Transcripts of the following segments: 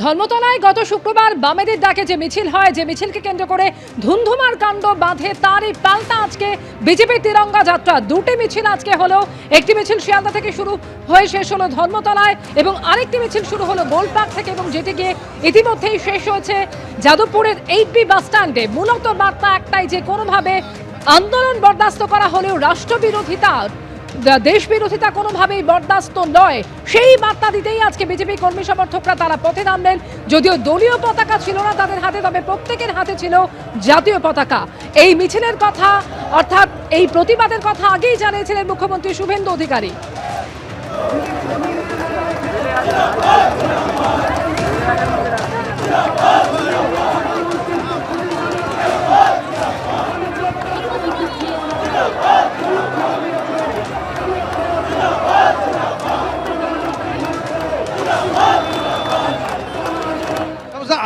ধর্মতলায় গত শুক্রবার বামেদের ডাকে যে মিছিল হয়, যে মিছিলকে কেন্দ্র করে ধুন্ধুমার কাণ্ড বাঁধে, তারই পাল্টা আজকে বিজেপির তিরঙ্গা যাত্রা। দুটি মিছিল আজকে হলো। একটি মিছিল শিয়ালদা থেকে শুরু হয়ে শেষ হলো ধর্মতলায় এবং আরেকটি মিছিল শুরু হলো গোলপার্ক থেকে এবং যেটি গিয়ে ইতিমধ্যেই শেষ হয়েছে যাদবপুরের 8B বাস স্ট্যান্ডে। মূলত বার্তা একটাই যে কোনোভাবে আন্দোলন বরদাস্ত করা হলেও রাষ্ট্রবিরোধিতা, দেশ বিরোধিতা কোনোভাবেই বরদাস্ত নয়, সেই বার্তা দিতেই আজকে বিজেপি কর্মী সমর্থকরা তারা পথে নামলেন। যদিও দলীয় পতাকা ছিল না তাদের হাতে, তবে প্রত্যেকের হাতে ছিল জাতীয় পতাকা। এই মিছিলের কথা অর্থাৎ এই প্রতিবাদের কথা আগেই জানিয়েছিলেন মুখ্যমন্ত্রী শুভেন্দু অধিকারী।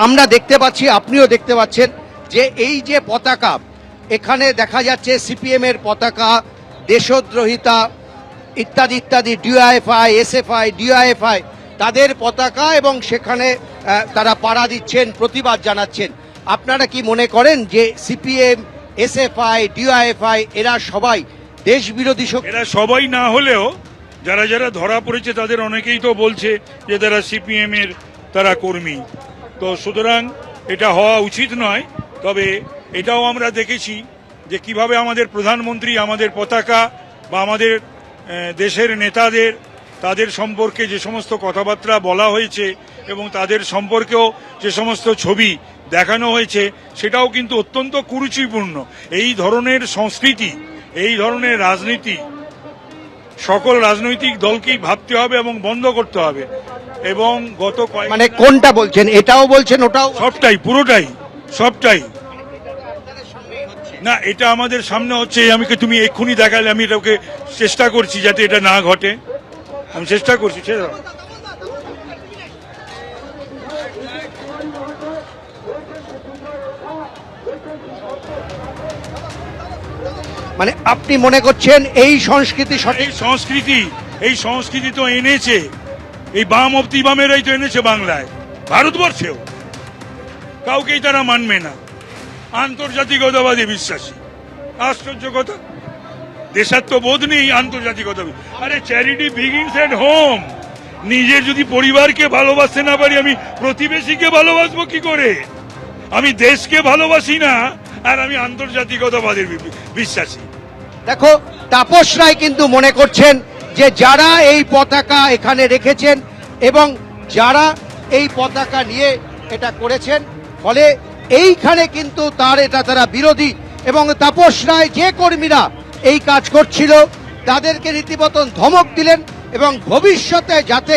আমরা দেখতে পাচ্ছি, আপনিও দেখতে পাচ্ছেন যে এই যে পতাকা, এখানে দেখা যাচ্ছে সিপিএম এর পতাকা, দেশদ্রোহিতা ইত্যাদি ইত্যাদি, ডিওয়াইএফআই, এসএফআই, ডিওয়াইএফআই তাদের পতাকা, এবং সেখানে তারা পাড়া দিচ্ছেন, প্রতিবাদ জানাচ্ছেন। আপনারা কি মনে করেন যে সিপিএম, এসএফআই, ডিওয়াইএফআই এরা সবাই দেশ বিরোধী শক্তি? এরা সবাই না হলেও যারা যারা ধরা পড়েছে তাদের অনেকেই তো বলছে যে তারা সিপিএম এর তারা কর্মী। তো সুতরাং এটা হওয়া উচিত নয়। তবে এটাও আমরা দেখেছি যে কিভাবে আমাদের প্রধানমন্ত্রী আমাদের পতাকা বা আমাদের দেশের নেতাদের, তাদের সম্পর্কে যে সমস্ত কথাবার্তা বলা হয়েছে এবং তাদের সম্পর্কেও যে সমস্ত ছবি দেখানো হয়েছে, সেটাও কিন্তু অত্যন্ত কুরুচিপূর্ণ। এই ধরনের সংস্কৃতি, এই ধরনের রাজনীতি সকল রাজনৈতিক দলকেই ভাবতে হবে এবং বন্ধ করতে হবে। এবং গত মানে কোনটা বলছেন, এটাও বলছেন ওটাও? সবটাই, পুরোটাই, সবটাই না। এটা আমাদের সামনে হচ্ছে, তুমি এক্ষুনি দেখালে, আমি এটাকে চেষ্টা করছি যাতে এটা না ঘটে, আমি চেষ্টা করছি। মানে আপনি মনে করছেন এই সংস্কৃতি সঠিক? এই সংস্কৃতি তো এনেছে এই বাম অব্দি বামেরাই তো এনেছে বাংলায়, ভারতবর্ষেও। কাউকেই তারা মানবে না, আন্তর্জাতিকতাবাদী বিশ্বাসী। আশ্চর্য কথা, দেশাত্মবোধ নেই, আন্তর্জাতিকতা। আরে চ্যারিটি বিগিনস এট হোম। নিজের যদি পরিবারকে ভালোবাসতে না পারি, আমি প্রতিবেশীকে ভালোবাসবো কি করে? আমি দেশকে ভালোবাসি না, আর আমি আন্তর্জাতিকতাবাদের বিশ্বাসী। দেখো, তাপস রায় কিন্তু মনে করছেন যে যারা এই পতাকা এখানে রেখেছেন এবং যারা এই পতাকা নিয়ে এটা করেছেন, ফলে এইখানে কিন্তু তারা বিরোধী। এবং তাপস রায় যে কর্মীরা এই কাজ করছিল তাদেরকে রীতিমতন ধমক দিলেন এবং ভবিষ্যতে যাতে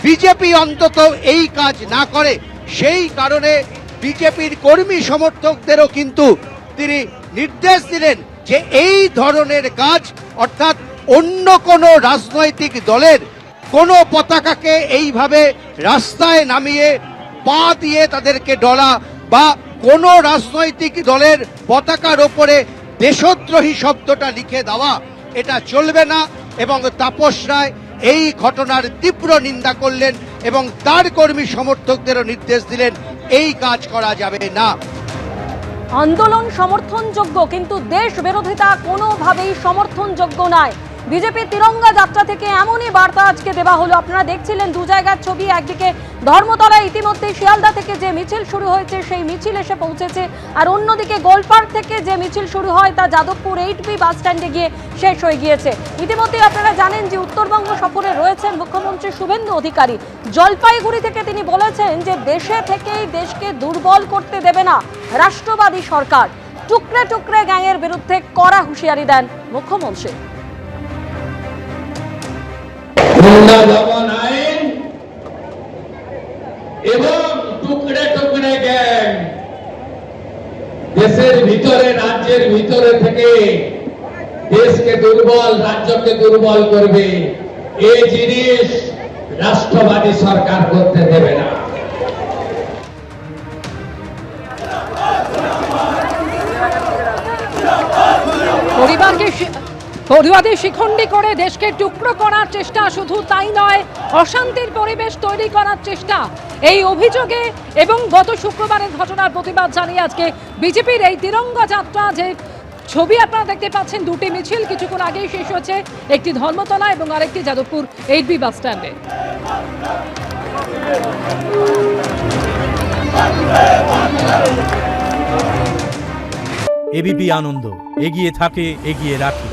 বিজেপি অন্তত এই কাজ না করে, সেই কারণে বিজেপির কর্মী সমর্থকদেরও কিন্তু তিনি নির্দেশ দিলেন যে এই ধরনের কাজ, অর্থাৎ অন্য কোনো রাজনৈতিক দলের কোনো পতাকাকে এইভাবে রাস্তায় নামিয়ে পা দিয়ে তাদেরকে ডলা বা কোনো রাজনৈতিক দলের পতাকার ওপরে দেশদ্রোহী শব্দটা লিখে দেওয়া, এটা চলবে না। এবং তাপস রায় এই ঘটনার তীব্র নিন্দা করলেন এবং তার কর্মী সমর্থকদেরও নির্দেশ দিলেন এই কাজ করা যাবে না। আন্দোলন সমর্থনযোগ্য, কিন্তু দেশ বিরোধিতা কোনোভাবেই সমর্থনযোগ্য নয়। বিজেপির তিরঙ্গা যাত্রা থেকে এমনই বার্তা আজকে দেওয়া হলো। আপনারা দেখছিলেন দু জায়গার ছবি, একদিকে ধর্মতলায় ইতিমধ্যে শিয়ালদা থেকে যে মিছিল শুরু হয়েছে সেই মিছিল এসে পৌঁছেছে, আর অন্যদিকে গোলপার্ক থেকে যে মিছিল শুরু হয় তা যাদবপুর 8B বাস স্ট্যান্ডে গিয়ে শেষ হয়ে গিয়েছে। ইতিমধ্যে আপনারা জানেন যে উত্তরবঙ্গ সফরে রয়েছেন মুখ্যমন্ত্রী শুভেন্দু অধিকারী। জলপাইগুড়ি থেকে তিনি বলেছেন যে দেশে থেকেই দেশকে দুর্বল করতে দেবে না রাষ্ট্রবাদী সরকার। টুকরে টুকরে গ্যাংয়ের বিরুদ্ধে কড়া হুঁশিয়ারি দেন মুখ্যমন্ত্রী। আইন এবং টুকরে টুকরে গ্যাং দেশের ভিতরে, রাজ্যের ভিতরে থেকে দেশকে দুর্বল, রাজ্যকে দুর্বল করবে, এই জিনিস রাষ্ট্রবাদী সরকার করতে দেবে না। পড়ুয়াদের শিখণ্ডী করে দেশকে টুকরো করার চেষ্টা, শুধু তাই নয় অশান্তির পরিবেশ তৈরি করার চেষ্টা, এই অভিযোগে এবং গত শুক্রবারের ঘটনার প্রতিবাদ জানিয়ে আজকে বিজেপির এই তিরঙ্গা যাত্রা, যে ছবি আপনারা দেখতে পাচ্ছেন, দুটি মিছিল কিছুক্ষণ আগেই শেষ হয়েছে, একটি ধর্মতলা এবং আরেকটি যাদবপুর 8B বাস স্ট্যান্ডে। এবিপি আনন্দ, এগিয়ে থাকে, এগিয়ে রাখে।